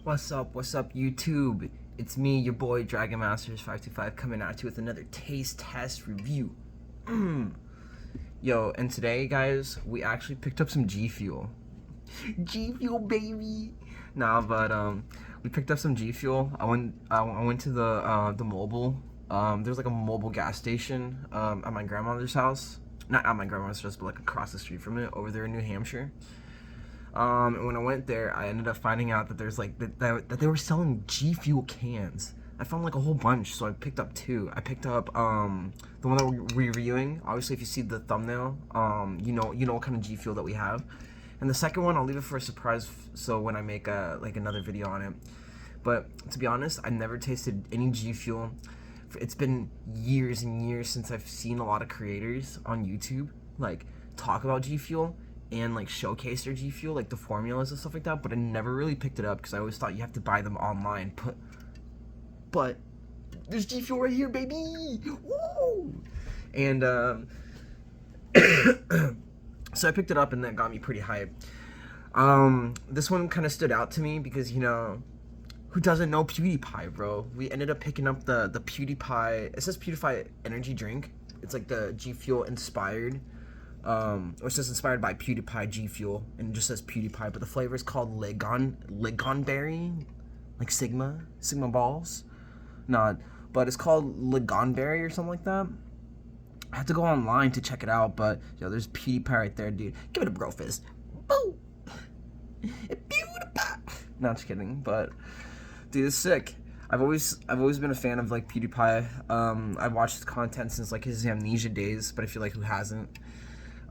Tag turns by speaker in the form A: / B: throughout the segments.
A: What's up, YouTube? It's me, your boy, Dragon Masters 525, coming at you with another taste test review. Yo, and today, guys, we actually picked up some Gfuel. Gfuel, baby! Nah, but, we picked up some Gfuel. I went to the mobile. There's like a mobile gas station, at my grandmother's house. Not at my grandmother's house, but like across the street from it, over there in New Hampshire. And when I went there, I ended up finding out that there's like that they were selling Gfuel cans. I found like a whole bunch, so I picked up two. I picked up the one that we're reviewing. Obviously, if you see the thumbnail, you know what kind of Gfuel that we have. And the second one, I'll leave it for a surprise. So when I make like another video on it. But to be honest, I never tasted any Gfuel. It's been years and years since I've seen a lot of creators on YouTube like talk about Gfuel and like showcase their Gfuel, like the formulas and stuff like that, but I never really picked it up because I always thought you have to buy them online. But there's Gfuel right here, baby! Woo! And so I picked it up and that got me pretty hyped. This one kind of stood out to me because, you know, who doesn't know Pewdiepies, bro? We ended up picking up the Pewdiepies. It says Pewdiepies energy drink. It's like the Gfuel inspired. Or it says inspired by Pewdiepies Gfuel, and it just says Pewdiepies, but the flavor is called LingonBerry, like Sigma balls. Nah, but it's called LingonBerry or something like that. I had to go online to check it out, but yo, there's Pewdiepies right there, dude. Give it a bro fist. Boo! Pewdiepies. No, just kidding, but dude, it's sick. I've always been a fan of like Pewdiepies. I've watched his content since like his Amnesia days, but I feel like who hasn't?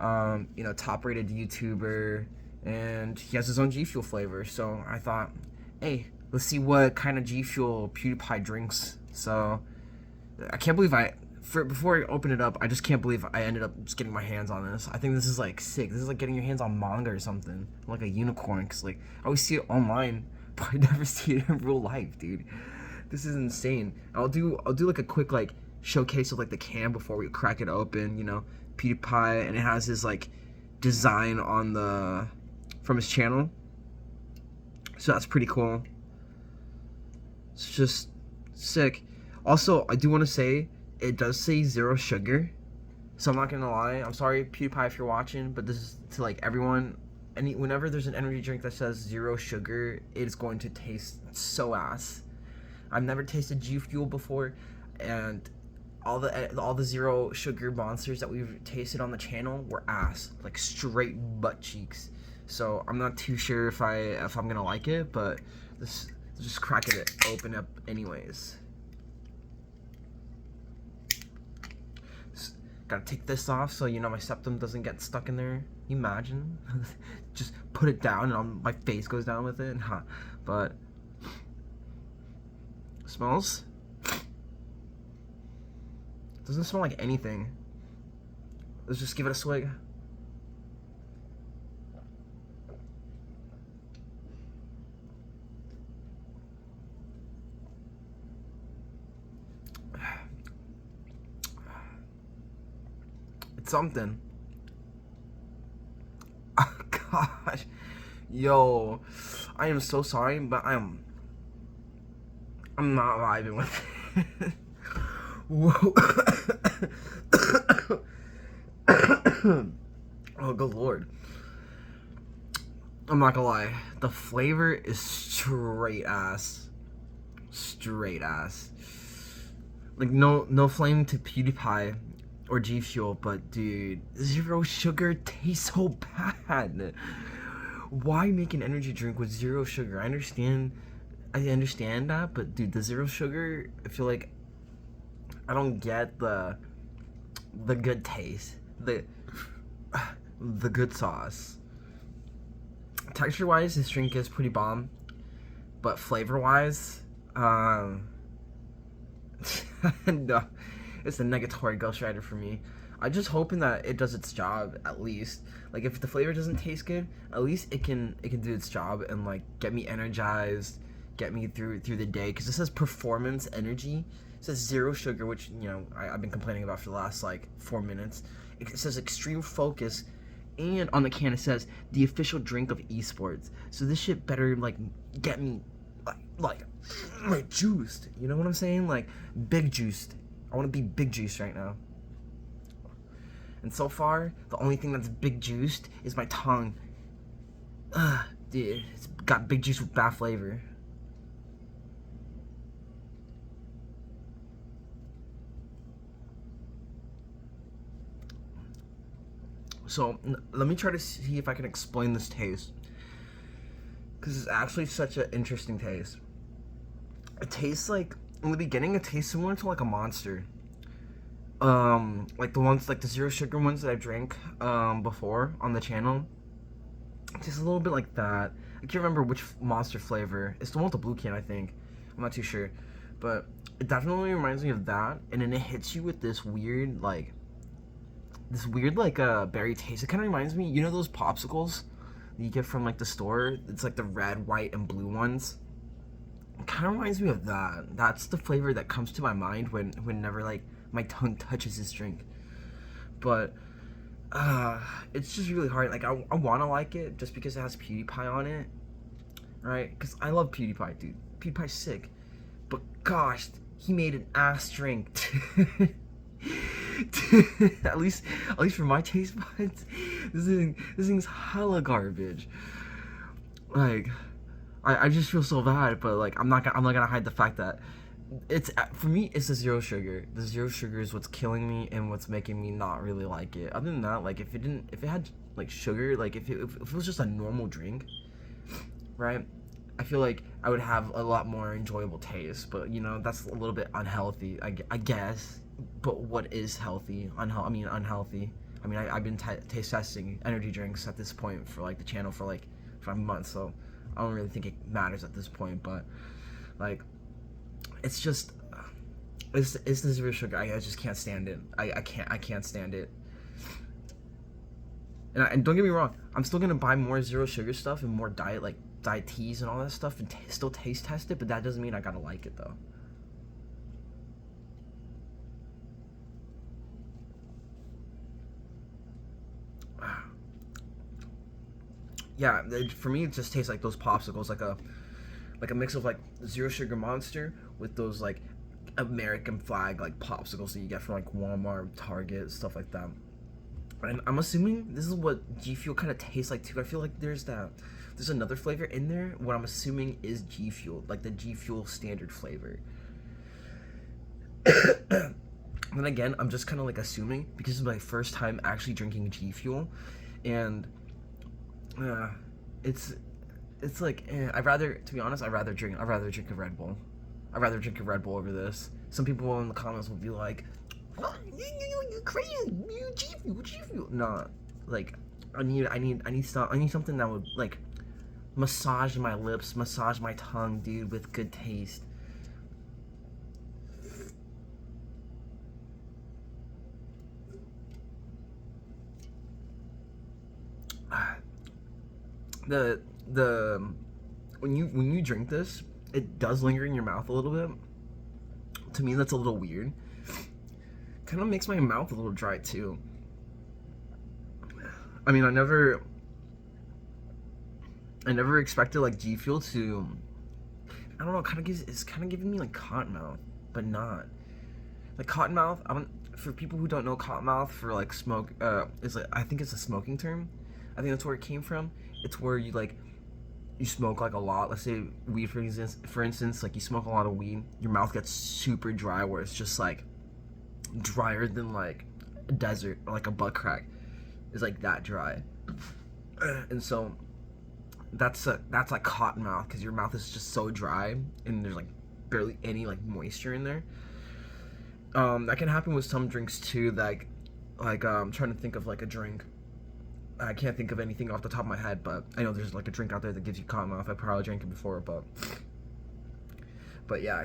A: You know, top-rated YouTuber, and he has his own Gfuel flavor. So I thought, hey, let's see what kind of Gfuel Pewdiepies drinks. So I can't believe before I open it up, I just can't believe I ended up just getting my hands on this. I think this is like sick. This is like getting your hands on manga or something, like a unicorn. Cause like I always see it online, but I never see it in real life, dude. This is insane. I'll do like a quick like showcase of like the can before we crack it open, you know. Pewdiepies, and it has his like design on from his channel, so that's pretty cool. It's just sick. Also, I do want to say it does say 0 sugar, so I'm not gonna lie. I'm sorry, Pewdiepies, if you're watching, but this is to like everyone. Whenever there's an energy drink that says 0 sugar, it is going to taste so ass. I've never tasted Gfuel before, and all the 0 sugar monsters that we've tasted on the channel were ass, like straight butt cheeks. So I'm not too sure if I'm gonna like it, but let's just crack it open up anyways. Gotta take this off so you know my septum doesn't get stuck in there. You imagine? Just put it down and my face goes down with it. But smells. Doesn't smell like anything. Let's just give it a swig. It's something. Oh, gosh. Yo, I am so sorry, but I'm not vibing with it. Whoa. Oh, good lord. I'm not gonna lie. The flavor is straight ass. Straight ass. Like, no flame to Pewdiepies or Gfuel, but dude, 0 sugar tastes so bad. Why make an energy drink with 0 sugar? I understand that, but dude, the 0 sugar, I feel like I don't get the good taste, the good sauce. Texture wise, this drink is pretty bomb, but flavor wise, no, it's a negatory ghostwriter for me. I'm just hoping that it does its job at least. Like if the flavor doesn't taste good, at least it can do its job and like get me energized, get me through the day. Because it says performance energy. It says 0 sugar, which, you know, I've been complaining about for the last like 4 minutes. It says extreme focus, and on the can it says the official drink of esports. So this shit better like get me like juiced. You know what I'm saying? Like big juiced. I want to be big juiced right now. And so far, the only thing that's big juiced is my tongue. Dude, it's got big juice with bad flavor. So let me try to see if I can explain this taste, because it's actually such an interesting taste. It tastes like, in the beginning, it tastes similar to like a Monster. Like the ones, like the zero sugar ones that I drank before on the channel. It tastes a little bit like that. I can't remember which Monster flavor. It's the one with the blue can, I think. I'm not too sure, but it definitely reminds me of that. And then it hits you with this weird like berry taste. It kind of reminds me, you know those popsicles that you get from like the store? It's like the red, white, and blue ones. It kind of reminds me of that. That's the flavor that comes to my mind whenever like my tongue touches this drink. But it's just really hard. Like I want to like it just because it has PewDiePie on it, right? Because I love PewDiePie, dude. PewDiePie's sick. But gosh, he made an ass drink. at least for my taste buds, this thing's hella garbage. Like, I just feel so bad, but like I'm not gonna hide the fact that it's, for me, it's the zero sugar. The zero sugar is what's killing me and what's making me not really like it. Other than that, like if it had like sugar, like if it was just a normal drink, right? I feel like I would have a lot more enjoyable taste, but you know, that's a little bit unhealthy, I guess. But what is healthy? Unhealthy. I mean, I've been taste testing energy drinks at this point for like the channel for like 5 months, so I don't really think it matters at this point. But like, it's just, it's the zero sugar. I just can't stand it. I can't stand it. And don't get me wrong, I'm still gonna buy more zero sugar stuff and more diet teas and all that stuff and still taste test it, but that doesn't mean I gotta like it though. Yeah, for me it just tastes like those popsicles, like a mix of like zero sugar Monster with those like American flag like popsicles that you get from like Walmart, Target, stuff like that. And I'm assuming this is what Gfuel kind of tastes like too. I feel like there's another flavor in there. What I'm assuming is Gfuel, like the Gfuel standard flavor. Then again, I'm just kind of like assuming because it's my first time actually drinking Gfuel, and it's like to be honest, I'd rather drink a Red Bull. I'd rather drink a Red Bull over this. Some people in the comments will be like, "Oh, you crazy, you Gfuel." Nah, like I need something that would like massage my lips, massage my tongue, dude, with good taste. When you drink this, it does linger in your mouth a little bit. To me, that's a little weird. Kind of makes my mouth a little dry too. I mean, I never expected like Gfuel to, I don't know, it's kind of giving me like cottonmouth, but not like cottonmouth. For people who don't know, cottonmouth for like smoke is like, I think it's a smoking term. I think that's where it came from. It's where you smoke like a lot. Let's say weed, for instance, like you smoke a lot of weed, your mouth gets super dry, where it's just like drier than like a desert, or like a butt crack. It's like that dry. And so that's like cotton mouth, because your mouth is just so dry and there's like barely any like moisture in there. That can happen with some drinks too. Like I'm trying to think of like a drink. I can't think of anything off the top of my head, but I know there's like a drink out there that gives you cotton mouth. I probably drank it before, but yeah,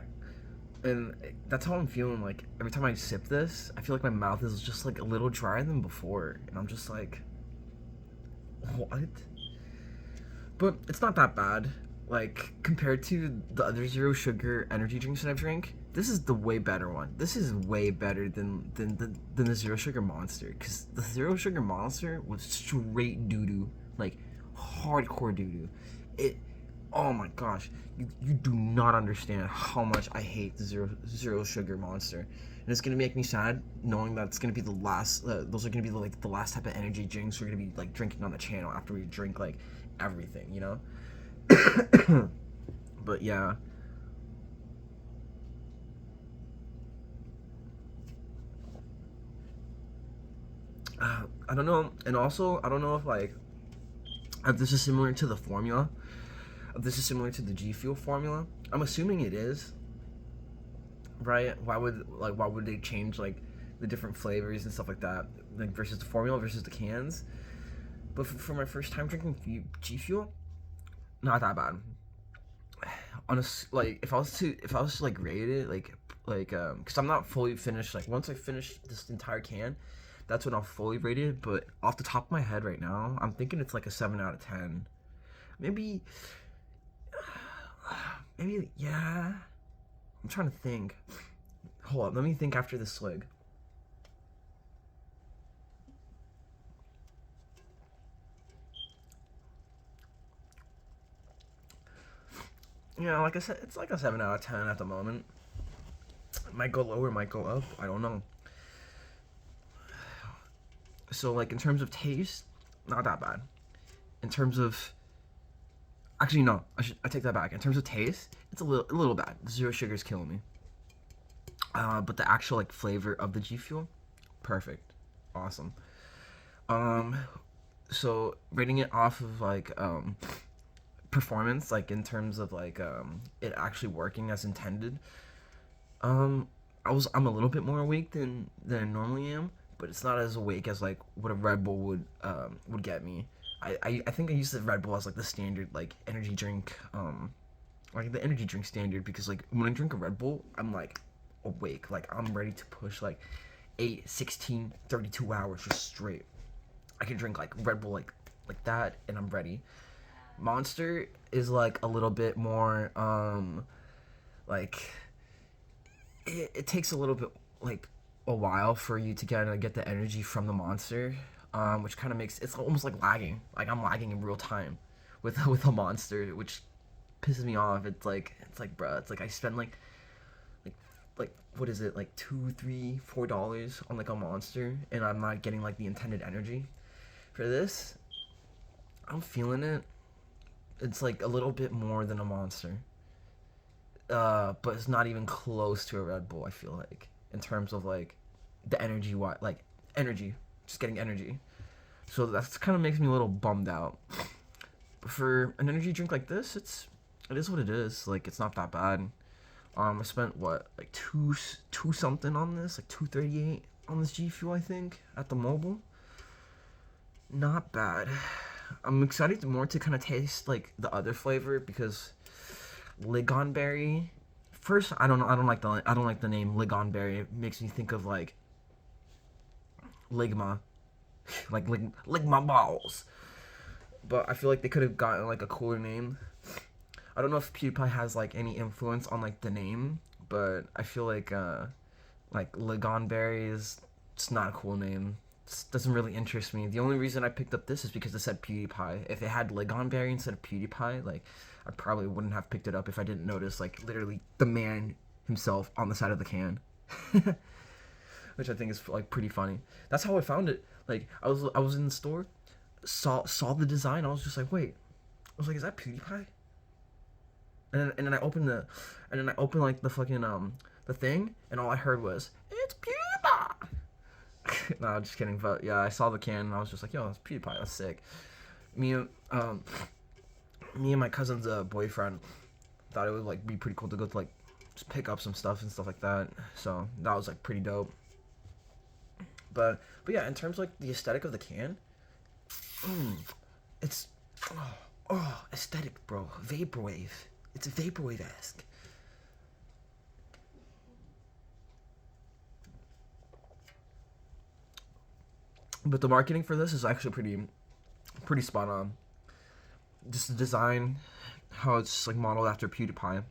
A: and that's how I'm feeling. Like every time I sip this, I feel like my mouth is just like a little drier than before, and I'm just like, what? But it's not that bad. Like compared to the other zero sugar energy drinks that I've drank, this is the way better one. This is way better than the zero sugar Monster, because the zero sugar Monster was straight doo doo, like hardcore doo doo. Oh my gosh, you do not understand how much I hate the zero sugar Monster, and it's gonna make me sad knowing that it's gonna be the last. Those are gonna be like the last type of energy drinks we're gonna be like drinking on the channel after we drink like everything, you know. But yeah. I don't know, and also I don't know if this is similar to the formula. If this is similar to the Gfuel formula. I'm assuming it is. Right? Why would they change like the different flavors and stuff like that, like versus the formula versus the cans? But for my first time drinking Gfuel, not that bad. Like if I was to like rate it because I'm not fully finished. Like once I finish this entire can, that's when I'll fully rate it. But off the top of my head right now, I'm thinking it's like a 7 out of 10. Maybe yeah. I'm trying to think. Hold up, let me think after this swig. Yeah, like I said, it's like a 7 out of 10 at the moment. Might go lower, might go up. I don't know. So, like, in terms of taste, not that bad. In terms of... Actually, no. I take that back. In terms of taste, it's a little bad. Zero sugar is killing me. But the actual, like, flavor of the Gfuel, perfect. Awesome. So, rating it off of, like, performance, like, in terms of, like, it actually working as intended, I'm a little bit more awake than I normally am, but it's not as awake as like what a Red Bull would get me. I think I use the Red Bull as like the standard like energy drink, like the energy drink standard, because like when I drink a Red Bull, I'm like awake, like I'm ready to push like 8, 16, 32 hours just straight. I can drink like Red Bull like that and I'm ready. Monster is like a little bit more like it takes a little bit like a while for you to get the energy from the Monster, which kind of makes it's almost like lagging. Like I'm lagging in real time with a Monster, which pisses me off. It's like bruh, it's like I spend like what is it, like $2, $3, $4 on like a Monster, and I'm not getting like the intended energy. For this, I'm feeling it. It's like a little bit more than a Monster. But it's not even close to a Red Bull, I feel like, in terms of like the energy, energy, just getting energy. So that's kind of makes me a little bummed out. But for an energy drink like this, it is what it is. Like it's not that bad. I spent what, like two something on this, like $2.38 on this Gfuel, I think, at the mobile. Not bad. I'm excited more to kind of taste like the other flavor, because LingonBerry. First, I don't like the name LingonBerry. It makes me think of like Ligma, like Ligma balls. But I feel like they could have gotten like a cooler name. I don't know if PewDiePie has like any influence on like the name, but I feel like LingonBerry is it's not a cool name. It doesn't really interest me. The only reason I picked up this is because it said PewDiePie. If it had LingonBerry instead of PewDiePie, like I probably wouldn't have picked it up if I didn't notice like literally the man himself on the side of the can. Which I think is like pretty funny. That's how I found it. Like I was in the store, saw the design. I was just like, wait. I was like, is that PewDiePie? And then I opened like the fucking the thing, and all I heard was, it's PewDiePie. No, just kidding. But yeah, I saw the can and I was just like, yo, it's PewDiePie. That's sick. Me and my cousin's boyfriend thought it would like be pretty cool to go to like just pick up some stuff and stuff like that. So that was like pretty dope. But yeah, in terms of like the aesthetic of the can, it's aesthetic, bro. Vaporwave. It's vaporwave-esque. But the marketing for this is actually pretty spot on. Just the design, how it's like modeled after PewDiePie.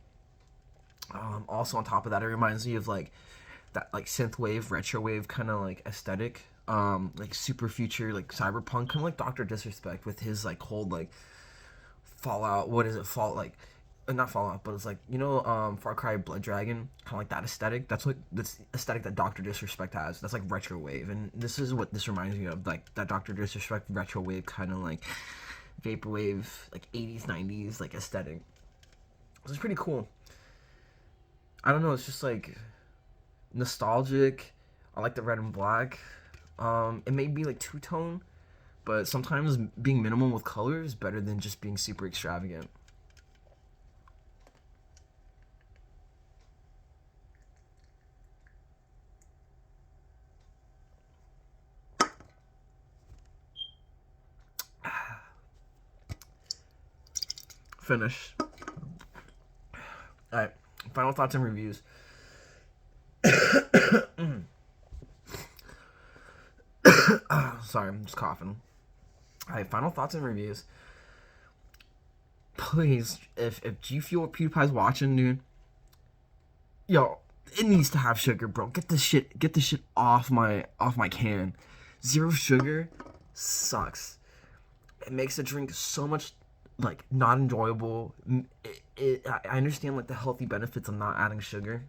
A: Also on top of that, it reminds me of like that like synthwave, retrowave kind of like aesthetic. Like super future, like cyberpunk, kind of like Dr. Disrespect with his like whole like Fallout. What is it? Not Fallout, but it's like, Far Cry Blood Dragon, kind of like that aesthetic. That's aesthetic that Doctor Disrespect has. That's like retro wave, and this is what this reminds me of, like that Doctor Disrespect retro wave, kind of like vaporwave, like 80s 90s like aesthetic. It's pretty cool. I don't know. It's just like nostalgic. I like the red and black. It may be like two-tone, but sometimes being minimal with color is better than just being super extravagant. Finish. Alright, final thoughts and reviews. Sorry, I'm just coughing. Alright, final thoughts and reviews. Please, if Gfuel PewDiePie's watching, dude, yo, it needs to have sugar, bro. Get this shit off my can. Zero sugar sucks. It makes the drink so much like not enjoyable. I understand like the healthy benefits of not adding sugar,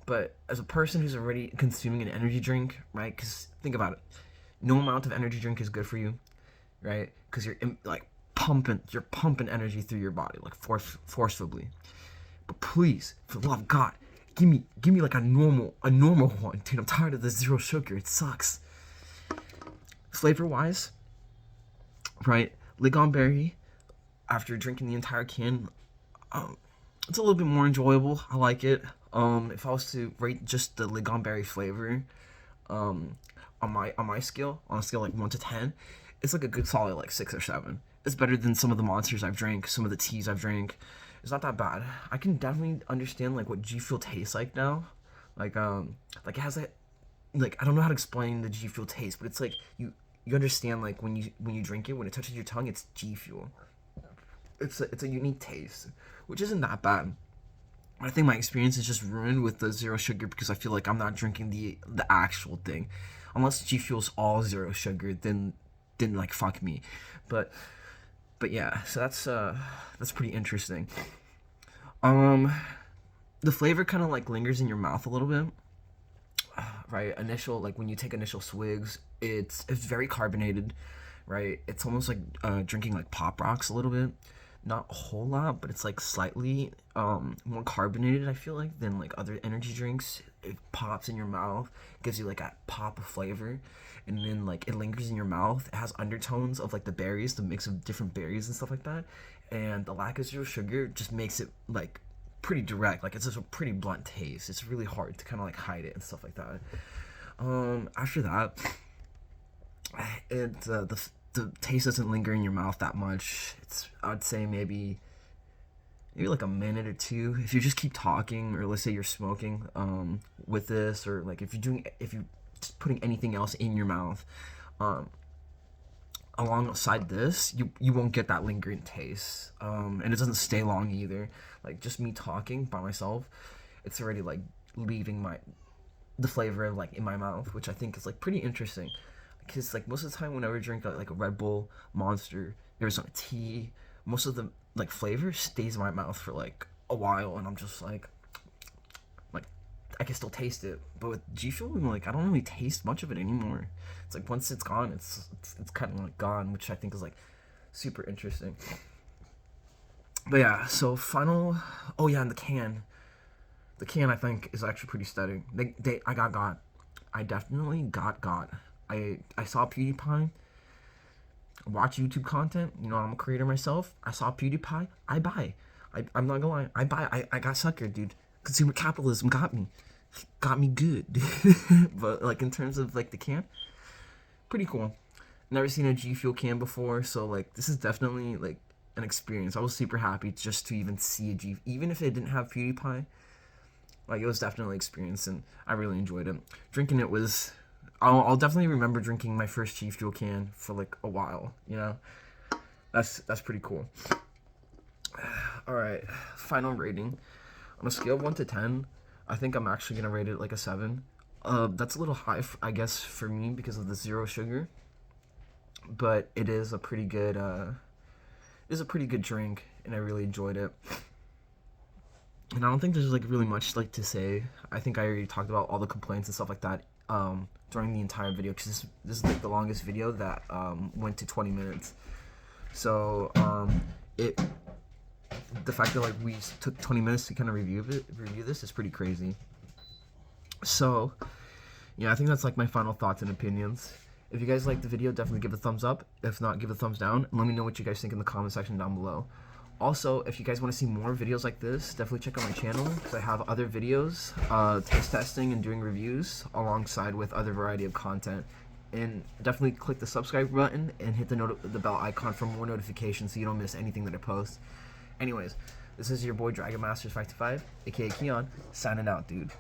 A: but as a person who's already consuming an energy drink, right? Because think about it, no amount of energy drink is good for you, right? Because you're pumping energy through your body like forcibly. But please, for the love of God, give me like a normal one, dude. I'm tired of the zero sugar. It sucks. Flavor wise, right? LingonBerry, after drinking the entire can, it's a little bit more enjoyable. I like it. If I was to rate just the LingonBerry flavor, on my scale, on a scale like 1 to 10, it's like a good solid like 6 or 7. It's better than some of the monsters I've drank, some of the teas I've drank. It's not that bad. I can definitely understand like what G Fuel tastes like now. Like it has a, like, I don't know how to explain the G Fuel taste, but it's like you understand like when you drink it, when it touches your tongue, it's G Fuel. It's a unique taste, which isn't that bad. I think my experience is just ruined with the zero sugar because I feel like I'm not drinking the actual thing. Unless G Fuel's all zero sugar, then like fuck me. But yeah, so that's pretty interesting. The flavor kind of like lingers in your mouth a little bit. Right, like when you take initial swigs, it's very carbonated, right? It's almost like drinking like Pop Rocks a little bit. Not a whole lot, but it's like slightly more carbonated, I feel like, than like other energy drinks. It pops in your mouth, gives you like a pop of flavor, and then like it lingers in your mouth. It has undertones of like the berries, the mix of different berries and stuff like that. And the lack of zero sugar just makes it like pretty direct. Like it's just a pretty blunt taste. It's really hard to kind of like hide it and stuff like that. After that, the taste doesn't linger in your mouth that much. I'd say maybe like a minute or two if you just keep talking, or let's say you're smoking with this, or like if you're just putting anything else in your mouth alongside this, you won't get that lingering taste, and it doesn't stay long either. Like just me talking by myself, it's already like leaving the flavor like in my mouth, which I think is like pretty interesting. Because like most of the time whenever I drink like a Red Bull, Monster, Arizona tea, most of the like flavor stays in my mouth for like a while, and I'm just like I can still taste it. But with G Fuel, like I don't really taste much of it anymore. It's like once it's gone, it's kind of like gone, which I think is like super interesting. But yeah, so final. Oh yeah, and the can I think is actually pretty stunning. I definitely got. I saw PewDiePie, watch YouTube content. You know, I'm a creator myself. I saw PewDiePie. I buy. I'm not gonna lie. I buy. I got suckered, dude. Consumer capitalism got me good. But like in terms of like the can, pretty cool. Never seen a G Fuel can before, so like this is definitely like an experience. I was super happy just to even see even if it didn't have PewDiePie. Like it was definitely an experience, and I really enjoyed it. Drinking it was. I'll definitely remember drinking my first G Fuel can for like a while, you know? That's pretty cool. Alright, final rating. On a scale of 1 to 10, I think I'm actually going to rate it like a 7. That's a little high, I guess, for me because of the zero sugar. But it is a pretty good is a pretty good drink, and I really enjoyed it. And I don't think there's like really much like to say. I think I already talked about all the complaints and stuff like that during the entire video, because this is like the longest video that went to 20 minutes. So the fact that like we took 20 minutes to kind of review this is pretty crazy. So yeah, I think that's like my final thoughts and opinions. If you guys liked the video, definitely give it a thumbs up. If not, give it a thumbs down, and let me know what you guys think in the comment section down below. Also, if you guys want to see more videos like this, definitely check out my channel, because I have other videos, taste testing and doing reviews, alongside with other variety of content. And definitely click the subscribe button and hit the bell icon for more notifications so you don't miss anything that I post. Anyways, this is your boy Dragon Masters 525, aka Keon, signing out, dude.